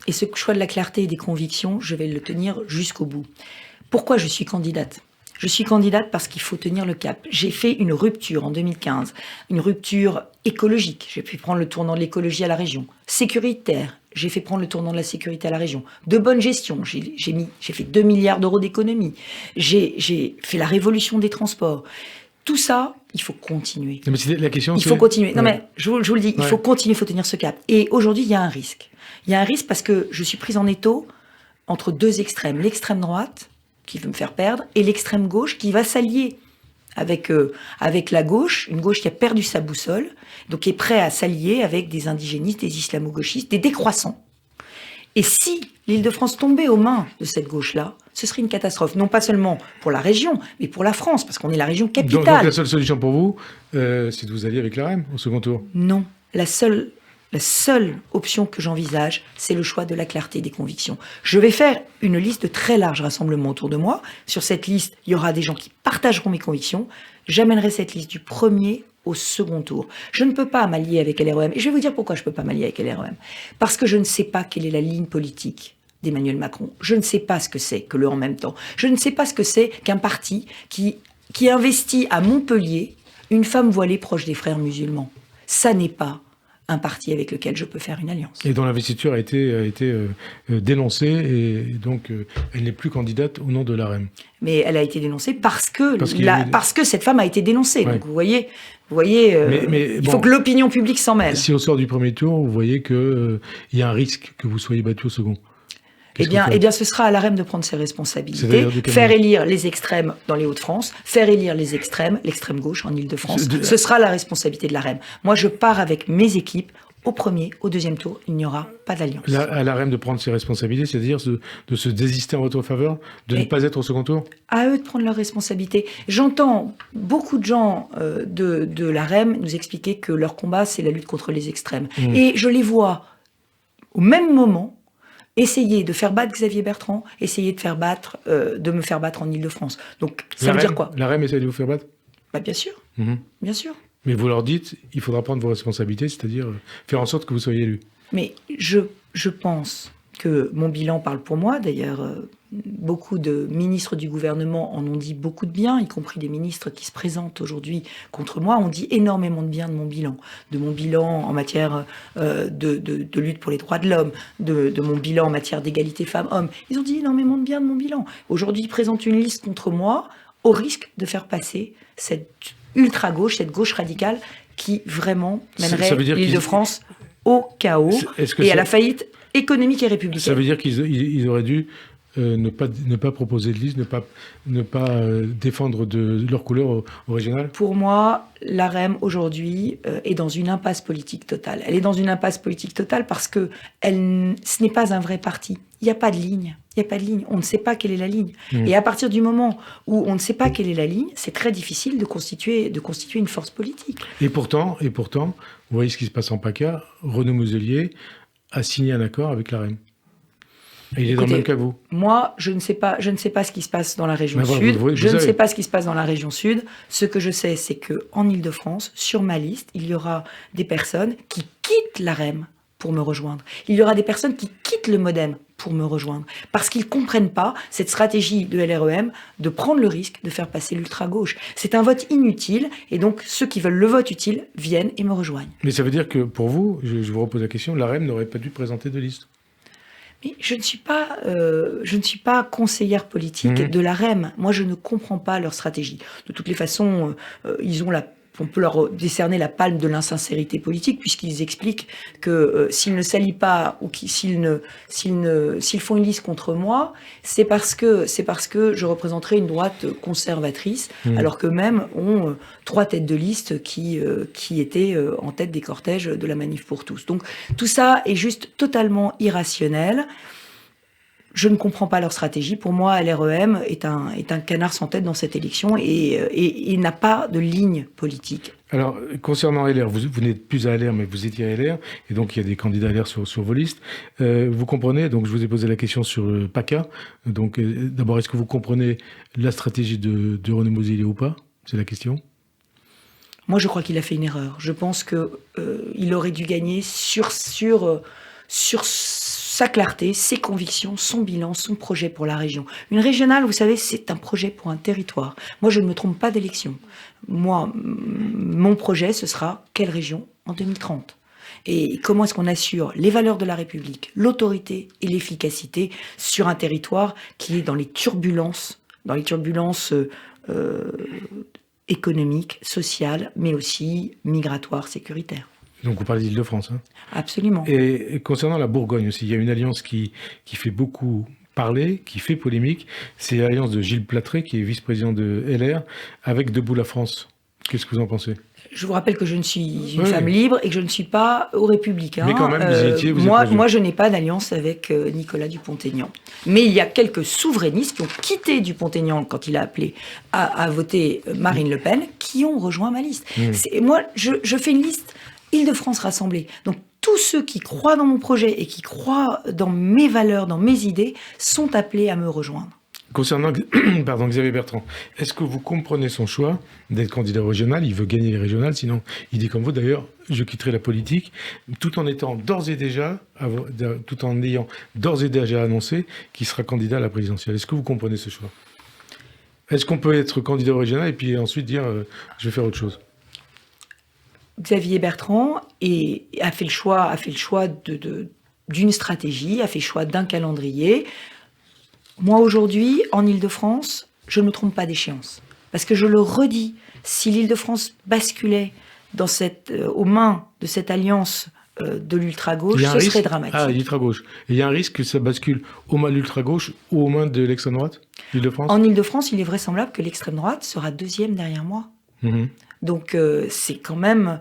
Et ce choix de la clarté et des convictions, je vais le tenir jusqu'au bout. Pourquoi je suis candidate ? Je suis candidate parce qu'il faut tenir le cap. J'ai fait une rupture en 2015, une rupture écologique. J'ai fait prendre le tournant de l'écologie à la région. Sécuritaire, j'ai fait prendre le tournant de la sécurité à la région. De bonne gestion, j'ai fait 2 milliards d'euros d'économie. J'ai fait la révolution des transports. Tout ça, il faut continuer. Mais la question, il faut continuer. Non, mais je vous le dis, il faut continuer, il faut tenir ce cap. Et aujourd'hui, il y a un risque. Il y a un risque parce que je suis prise en étau entre 2 extrêmes. L'extrême droite, qui veut me faire perdre, et l'extrême gauche, qui va s'allier avec la gauche, une gauche qui a perdu sa boussole, donc qui est prêt à s'allier avec des indigénistes, des islamo-gauchistes, des décroissants. Et si l'Île-de-France tombait aux mains de cette gauche-là, ce serait une catastrophe, non pas seulement pour la région, mais pour la France, parce qu'on est la région capitale. Donc la seule solution pour vous, c'est de vous allier avec la REM au second tour ? Non, la seule option que j'envisage, c'est le choix de la clarté des convictions. Je vais faire une liste de très larges rassemblements autour de moi. Sur cette liste, il y aura des gens qui partageront mes convictions. J'amènerai cette liste du premier au second tour. Je ne peux pas m'allier avec LREM. Et je vais vous dire pourquoi je ne peux pas m'allier avec LREM. Parce que je ne sais pas quelle est la ligne politique d'Emmanuel Macron. Je ne sais pas ce que c'est que le en même temps. Je ne sais pas ce que c'est qu'un parti qui investit à Montpellier une femme voilée proche des frères musulmans. Ça n'est pas un parti avec lequel je peux faire une alliance. Et dont l'investiture a été dénoncée, et donc elle n'est plus candidate au nom de l'AREM. Mais elle a été dénoncée parce que cette femme a été dénoncée. Ouais. Donc vous voyez, il faut que l'opinion publique s'en mêle. Si au sort du premier tour, vous voyez qu'il y a un risque que vous soyez battu au second. Eh bien, ce sera à l'AREM de prendre ses responsabilités, faire élire les extrêmes dans les Hauts-de-France, faire élire les extrêmes, l'extrême gauche en Ile-de-France. Ce sera la responsabilité de l'AREM. Moi, je pars avec mes équipes. Au premier, au deuxième tour, il n'y aura pas d'alliance. À l'AREM de prendre ses responsabilités, c'est-à-dire de se désister en votre faveur, ne pas être au second tour ? À eux de prendre leurs responsabilités. J'entends beaucoup de gens de l'AREM nous expliquer que leur combat, c'est la lutte contre les extrêmes. Et je les vois au même moment essayer de faire battre Xavier Bertrand, essayer de me faire battre en Ile-de-France. Donc, ça veut dire quoi ? L'AREM essaie de vous faire battre ? Bien sûr. Bien sûr. Mais vous leur dites, il faudra prendre vos responsabilités, c'est-à-dire faire en sorte que vous soyez élu. Mais je pense que mon bilan parle pour moi. D'ailleurs, beaucoup de ministres du gouvernement en ont dit beaucoup de bien, y compris des ministres qui se présentent aujourd'hui contre moi, ont dit énormément de bien de mon bilan en matière de lutte pour les droits de l'homme, de mon bilan en matière d'égalité femmes-hommes. Ils ont dit énormément de bien de mon bilan. Aujourd'hui, ils présentent une liste contre moi au risque de faire passer cette ultra-gauche, cette gauche radicale qui vraiment mènerait l'Île-de-France au chaos et à la faillite économique et républicaine. Ça veut dire qu'ils auraient dû ne pas proposer de liste, ne pas défendre de leur couleur au régional ? Pour moi, l'AREM aujourd'hui est dans une impasse politique totale. Elle est dans une impasse politique totale parce que ce n'est pas un vrai parti. Il n'y a pas de ligne. On ne sait pas quelle est la ligne. Et à partir du moment où on ne sait pas quelle est la ligne, c'est très difficile de constituer une force politique. Et pourtant, vous voyez ce qui se passe en PACA, Renaud Muselier a signé un accord avec l'AREM. Et il est dans le même cas que vous. Moi, je ne sais pas ce qui se passe dans la région Sud. Je ne sais pas ce qui se passe dans la région Sud. Ce que je sais, c'est qu'en Ile-de-France, sur ma liste, il y aura des personnes qui quittent l'AREM pour me rejoindre. Il y aura des personnes qui quittent le MoDem pour me rejoindre. Parce qu'ils ne comprennent pas cette stratégie de LREM de prendre le risque de faire passer l'ultra-gauche. C'est un vote inutile, et donc ceux qui veulent le vote utile viennent et me rejoignent. Mais ça veut dire que pour vous, je vous repose la question, l'AREM n'aurait pas dû présenter de liste ? Mais je ne suis pas conseillère politique de l'AREM. Moi, je ne comprends pas leur stratégie. De toutes les façons, ils ont la on peut leur décerner la palme de l'insincérité politique, puisqu'ils expliquent que s'ils ne s'allient pas ou s'ils font une liste contre moi, c'est parce que je représenterai une droite conservatrice, alors qu'eux-mêmes ont 3 têtes de liste qui étaient en tête des cortèges de la Manif pour tous. Donc tout ça est juste totalement irrationnel. Je ne comprends pas leur stratégie. Pour moi, LREM est un canard sans tête dans cette élection et n'a pas de ligne politique. Alors, concernant LR, vous n'êtes plus à LR, mais vous étiez à LR, et donc il y a des candidats LR sur vos listes. Vous comprenez, donc je vous ai posé la question sur le PACA. Donc, d'abord, est-ce que vous comprenez la stratégie de René Moselier ou pas? C'est la question. Moi, je crois qu'il a fait une erreur. Je pense qu'il aurait dû gagner sur sa clarté, ses convictions, son bilan, son projet pour la région. Une régionale, vous savez, c'est un projet pour un territoire. Moi, je ne me trompe pas d'élection. Moi, mon projet, ce sera quelle région en 2030 ? Et comment est-ce qu'on assure les valeurs de la République, l'autorité et l'efficacité sur un territoire qui est dans les turbulences économiques, sociales, mais aussi migratoires, sécuritaires. Donc, vous parlez d'Île-de-France. Hein. Absolument. Et concernant la Bourgogne aussi, il y a une alliance qui fait beaucoup parler, qui fait polémique. C'est l'alliance de Gilles Platré, qui est vice-président de LR, avec Debout la France. Qu'est-ce que vous en pensez ? Je vous rappelle que je ne suis une femme libre et que je ne suis pas aux Républicains. Mais quand même, moi, je n'ai pas d'alliance avec Nicolas Dupont-Aignan. Mais il y a quelques souverainistes qui ont quitté Dupont-Aignan quand il a appelé à voter Marine Le Pen, qui ont rejoint ma liste. Moi, je fais une liste Île-de-France rassemblée. Donc, tous ceux qui croient dans mon projet et qui croient dans mes valeurs, dans mes idées, sont appelés à me rejoindre. Concernant Xavier Bertrand, est-ce que vous comprenez son choix d'être candidat régional? Il veut gagner les régionales, sinon il dit comme vous d'ailleurs, je quitterai la politique, tout en ayant d'ores et déjà annoncé qu'il sera candidat à la présidentielle. Est-ce que vous comprenez ce choix? Est-ce qu'on peut être candidat régional et puis ensuite dire je vais faire autre chose? Xavier Bertrand a fait le choix d'une stratégie, a fait le choix d'un calendrier. Moi, aujourd'hui, en Île-de-France, je ne me trompe pas d'échéance. Parce que je le redis, si l'Île-de-France basculait aux mains de cette alliance de l'ultra-gauche, ce serait dramatique. Ah, l'ultra-gauche. Et il y a un risque que ça bascule aux mains de l'ultra-gauche ou aux mains de l'extrême droite, l'Île-de-France? En Île-de-France, il est vraisemblable que l'extrême droite sera 2e derrière moi. Donc, c'est quand même...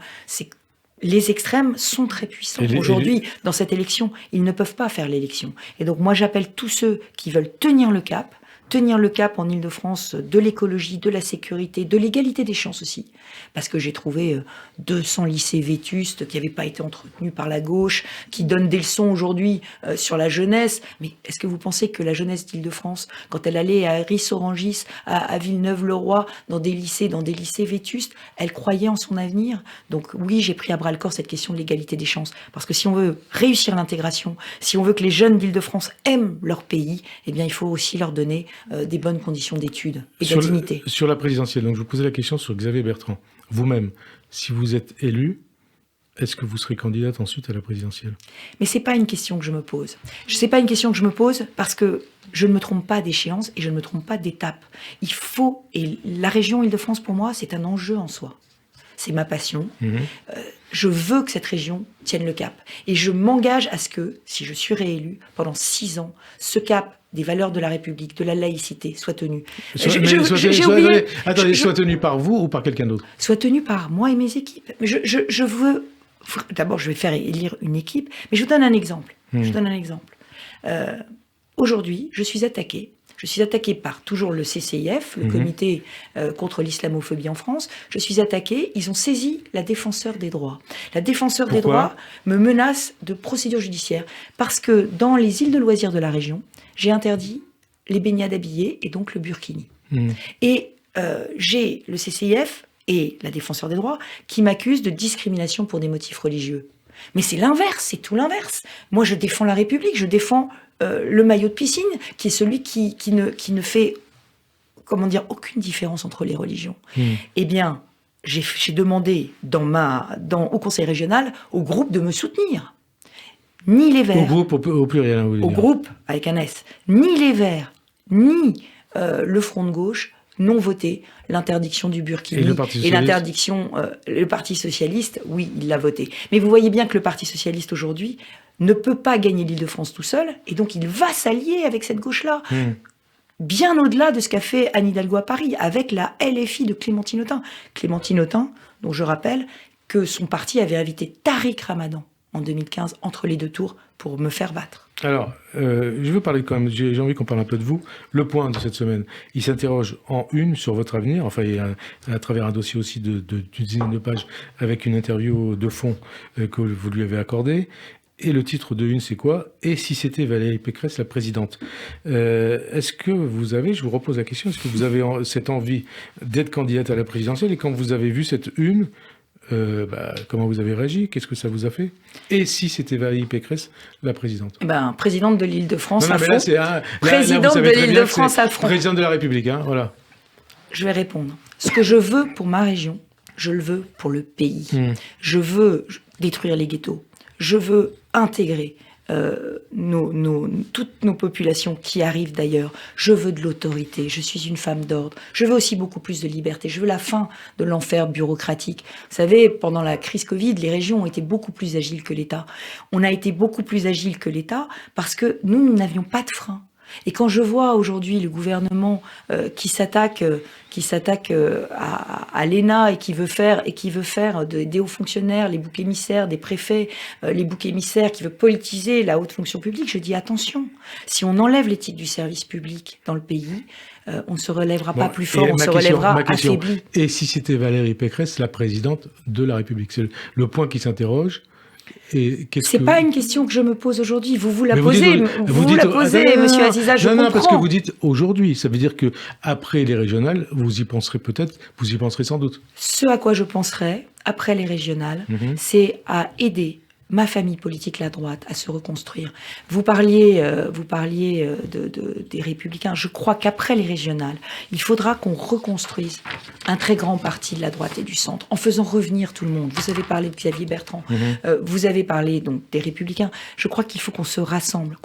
Les extrêmes sont très puissants. Aujourd'hui, dans cette élection, ils ne peuvent pas faire l'élection. Et donc, moi, j'appelle tous ceux qui veulent tenir le cap en Île-de-France de l'écologie, de la sécurité, de l'égalité des chances aussi. Parce que j'ai trouvé 200 lycées vétustes qui n'avaient pas été entretenus par la gauche, qui donnent des leçons aujourd'hui sur la jeunesse. Mais est-ce que vous pensez que la jeunesse d'Île-de-France, quand elle allait à Ris-Orangis, à Villeneuve-le-Roi, dans des lycées vétustes, elle croyait en son avenir? Donc oui, j'ai pris à bras-le-corps cette question de l'égalité des chances. Parce que si on veut réussir l'intégration, si on veut que les jeunes d'Île-de-France aiment leur pays, eh bien il faut aussi leur donner des bonnes conditions d'études et de la dignité. Sur la présidentielle, donc je vous posais la question sur Xavier Bertrand. Vous-même, si vous êtes élu, est-ce que vous serez candidate ensuite à la présidentielle? Mais c'est pas une question que je me pose. C'est pas une question que je me pose parce que je ne me trompe pas d'échéance et je ne me trompe pas d'étape. Et la région Île-de-France, pour moi, c'est un enjeu en soi. C'est ma passion. Je veux que cette région tienne le cap. Et je m'engage à ce que, si je suis réélue, pendant 6 ans, ce cap des valeurs de la République, de la laïcité, soit tenu. Soit tenu par vous ou par quelqu'un d'autre? Soit tenu par moi et mes équipes. Mais je veux... D'abord, je vais faire élire une équipe, mais je vous donne un exemple. Aujourd'hui, je suis attaquée par toujours le CCIF, le comité contre l'islamophobie en France. Je suis attaquée, ils ont saisi la défenseure des droits. La défenseure des droits me menace de procédure judiciaire parce que dans les îles de loisirs de la région, j'ai interdit les baignades habillées et donc le burkini. Et j'ai le CCIF et la défenseure des droits qui m'accusent de discrimination pour des motifs religieux. Mais c'est l'inverse, c'est tout l'inverse. Moi, je défends la République, je défends le maillot de piscine, qui est celui qui ne fait, aucune différence entre les religions. Eh bien, j'ai demandé au Conseil régional au groupe de me soutenir. Ni les Verts... Au groupe, au pluriel. Au groupe, avec un S. Ni les Verts, ni le Front de gauche non voté l'interdiction du burkini et l'interdiction. Le Parti socialiste, oui, il l'a voté. Mais vous voyez bien que le Parti socialiste aujourd'hui ne peut pas gagner l'Île-de-France tout seul, et donc il va s'allier avec cette gauche-là. Bien au-delà de ce qu'a fait Anne Hidalgo à Paris, avec la LFI de Clémentine Autain. Clémentine Autain, dont je rappelle que son parti avait invité Tariq Ramadan en 2015, entre les deux tours, pour me faire battre. Alors, je veux parler quand même, j'ai envie qu'on parle un peu de vous. Le Point de cette semaine, il s'interroge en une sur votre avenir, enfin, à travers un dossier aussi d'une dizaine de pages, avec une interview de fond que vous lui avez accordée. Et le titre de une, c'est quoi? Et si c'était Valérie Pécresse, la présidente? Est-ce que vous avez, je vous repose la question, est-ce que vous avez cette envie d'être candidate à la présidentielle? Et quand vous avez vu cette une, comment vous avez réagi? Qu'est-ce que ça vous a fait? Et si c'était Valérie Pécresse, la présidente? Présidente de l'Île-de-France à front. Présidente de l'Île-de-France à front. Présidente de la République, hein, voilà. Je vais répondre. Ce que je veux pour ma région, je le veux pour le pays. Je veux détruire les ghettos. Je veux intégrer toutes nos populations qui arrivent d'ailleurs. Je veux de l'autorité, je suis une femme d'ordre. Je veux aussi beaucoup plus de liberté. Je veux la fin de l'enfer bureaucratique. Vous savez, pendant la crise Covid, les régions ont été beaucoup plus agiles que l'État. On a été beaucoup plus agiles que l'État parce que nous n'avions pas de frein. Et quand je vois aujourd'hui le gouvernement qui s'attaque à l'ENA et qui veut faire des hauts fonctionnaires, les boucs émissaires, des préfets, les boucs émissaires, qui veut politiser la haute fonction publique, je dis attention. Si on enlève l'éthique du service public dans le pays, on ne se relèvera pas plus fort, on se relèvera affaibli. Et si c'était Valérie Pécresse, la présidente de la République? C'est le point qui s'interroge. C'est pas une question que je me pose aujourd'hui. Vous la posez, Monsieur Aziza, je comprends. Non, parce que vous dites aujourd'hui. Ça veut dire que après les régionales, vous y penserez peut-être, vous y penserez sans doute. Ce à quoi je penserai après les régionales, c'est à aider ma famille politique, la droite, à se reconstruire. Vous parliez des Républicains. Je crois qu'après les régionales, il faudra qu'on reconstruise un très grand parti de la droite et du centre, en faisant revenir tout le monde. Vous avez parlé de Xavier Bertrand, vous avez parlé donc des Républicains. Je crois qu'il faut qu'on se rassemble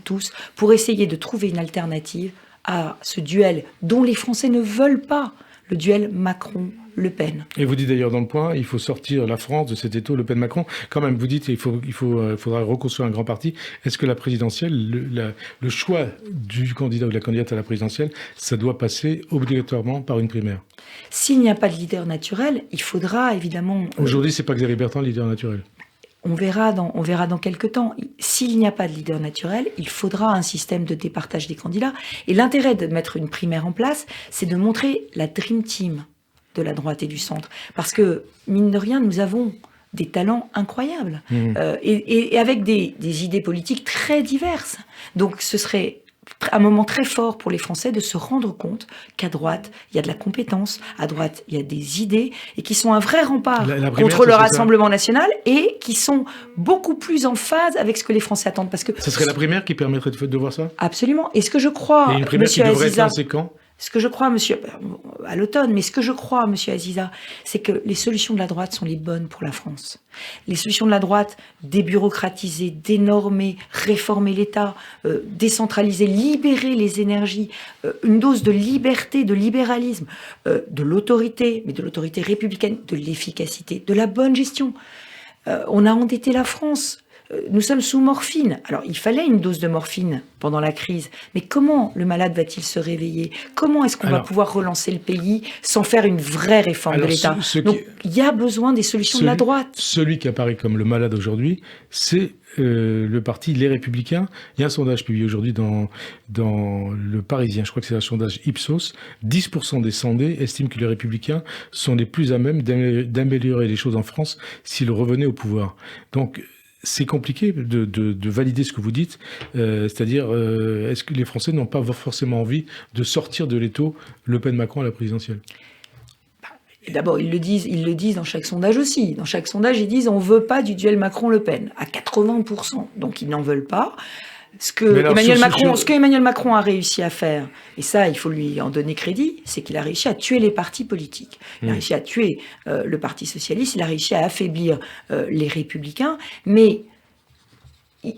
tous pour essayer de trouver une alternative à ce duel dont les Français ne veulent pas, le duel Macron-Le Pen. Et vous dites d'ailleurs dans le point, il faut sortir la France de cet étau Le Pen-Macron. Quand même, vous dites il faudra reconstruire un grand parti. Est-ce que la présidentielle, le choix du candidat ou de la candidate à la présidentielle, ça doit passer obligatoirement par une primaire? S'il n'y a pas de leader naturel, il faudra évidemment... Aujourd'hui, c'est pas Xavier Bertrand le leader naturel. On verra dans quelques temps. S'il n'y a pas de leader naturel, il faudra un système de départage des candidats. Et l'intérêt de mettre une primaire en place, c'est de montrer la Dream Team de la droite et du centre. Parce que, mine de rien, nous avons des talents incroyables. Et avec des idées politiques très diverses. Donc ce serait un moment très fort pour les Français de se rendre compte qu'à droite, il y a de la compétence, à droite, il y a des idées, et qui sont un vrai rempart contre le Rassemblement national, et qui sont beaucoup plus en phase avec ce que les Français attendent. Parce que ce serait la primaire qui permettrait de voir ça? Absolument. Et ce que je crois, et une primaire qui devrait être lancée quand? Ce que je crois, à l'automne, mais ce que je crois, monsieur Aziza, c'est que les solutions de la droite sont les bonnes pour la France. Les solutions de la droite, débureaucratiser, dénormer, réformer l'État, décentraliser, libérer les énergies, une dose de liberté, de libéralisme, de l'autorité, mais de l'autorité républicaine, de l'efficacité, de la bonne gestion. On a endetté la France. Nous sommes sous morphine. Alors, il fallait une dose de morphine pendant la crise. Mais comment le malade va-t-il se réveiller? Comment est-ce qu'on va pouvoir relancer le pays sans faire une vraie réforme de l'État? Donc, il y a besoin des solutions de la droite. Celui qui apparaît comme le malade aujourd'hui, c'est le parti Les Républicains. Il y a un sondage publié aujourd'hui dans Le Parisien, je crois que c'est un sondage Ipsos. 10% des sondés estiment que les Républicains sont les plus à même d'améliorer les choses en France s'ils revenaient au pouvoir. Donc, c'est compliqué de valider ce que vous dites, c'est-à-dire est-ce que les Français n'ont pas forcément envie de sortir de l'étau Le Pen-Macron à la présidentielle? D'abord, ils le disent dans chaque sondage aussi. Dans chaque sondage, ils disent on ne veut pas du duel Macron-Le Pen, à 80%. Donc ils n'en veulent pas. Ce que Emmanuel Macron a réussi à faire, et ça, il faut lui en donner crédit, c'est qu'il a réussi à tuer les partis politiques. Il a réussi à tuer le Parti socialiste, il a réussi à affaiblir les Républicains, mais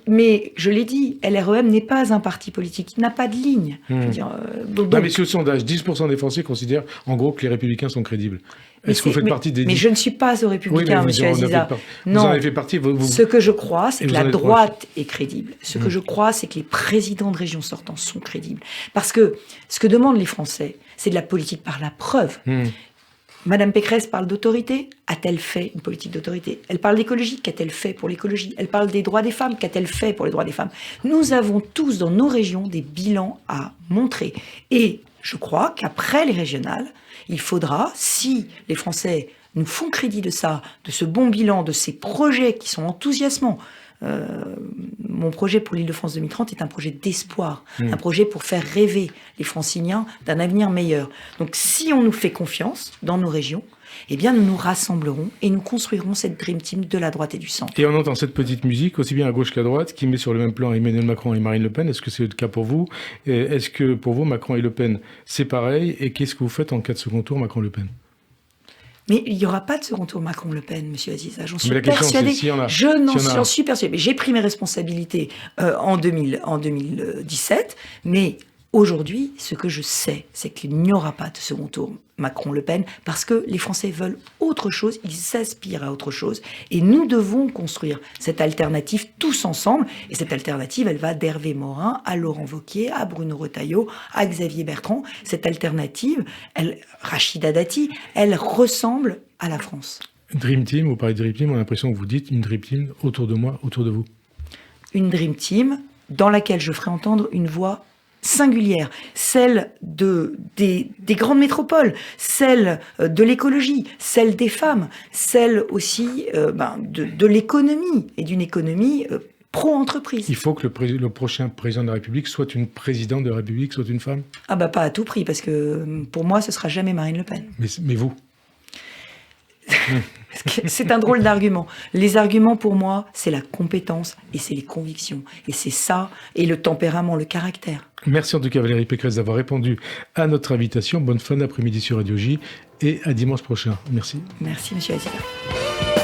Mais je l'ai dit, LREM n'est pas un parti politique, il n'a pas de ligne. Je veux dire, non, mais sur le sondage, 10% des Français considèrent en gros que les Républicains sont crédibles. Est-ce que vous faites partie des... Mais je ne suis pas aux Républicains, monsieur Aziza. Non, vous en avez fait partie. Ce que je crois, c'est que la droite est crédible. Ce que je crois, c'est que les présidents de région sortants sont crédibles. Parce que ce que demandent les Français, c'est de la politique par la preuve. Madame Pécresse parle d'autorité, a-t-elle fait une politique d'autorité? Elle parle d'écologie, qu'a-t-elle fait pour l'écologie? Elle parle des droits des femmes, qu'a-t-elle fait pour les droits des femmes? Nous avons tous dans nos régions des bilans à montrer. Et je crois qu'après les régionales, il faudra, si les Français nous font crédit de ça, de ce bon bilan, de ces projets qui sont enthousiasmants, mon projet pour l'Île-de-France 2030 est un projet d'espoir, un projet pour faire rêver les Franciliens d'un avenir meilleur. Donc si on nous fait confiance dans nos régions, eh bien nous nous rassemblerons et nous construirons cette Dream Team de la droite et du centre. Et on entend cette petite musique, aussi bien à gauche qu'à droite, qui met sur le même plan Emmanuel Macron et Marine Le Pen. Est-ce que c'est le cas pour vous? Est-ce que pour vous, Macron et Le Pen, c'est pareil? Et qu'est-ce que vous faites en cas de second tour, Macron-Le Pen? Mais il n'y aura pas de second tour Macron-Le Pen, monsieur Aziza. J'en suis persuadée. J'en suis persuadée. Mais j'ai pris mes responsabilités en 2017. Mais aujourd'hui, ce que je sais, c'est qu'il n'y aura pas de second tour Macron-Le Pen parce que les Français veulent autre chose, ils aspirent à autre chose. Et nous devons construire cette alternative tous ensemble. Et cette alternative, elle va d'Hervé Morin à Laurent Wauquiez, à Bruno Retailleau, à Xavier Bertrand. Cette alternative, Rachida Dati, elle ressemble à la France. Dream Team, vous parlez de Dream Team, on a l'impression que vous dites une Dream Team autour de moi, autour de vous. Une Dream Team dans laquelle je ferai entendre une voix singulière, celle des grandes métropoles, celle de l'écologie, celle des femmes, celle aussi de l'économie et d'une économie pro-entreprise. Il faut que le prochain président de la République soit une présidente de la République, soit une femme? Ah bah pas à tout prix, parce que pour moi, ce sera jamais Marine Le Pen. Mais vous C'est un drôle d'argument. Les arguments, pour moi, c'est la compétence et c'est les convictions. Et c'est ça, et le tempérament, le caractère. Merci en tout cas Valérie Pécresse d'avoir répondu à notre invitation. Bonne fin d'après-midi sur Radio J et à dimanche prochain. Merci. Merci monsieur Aziza.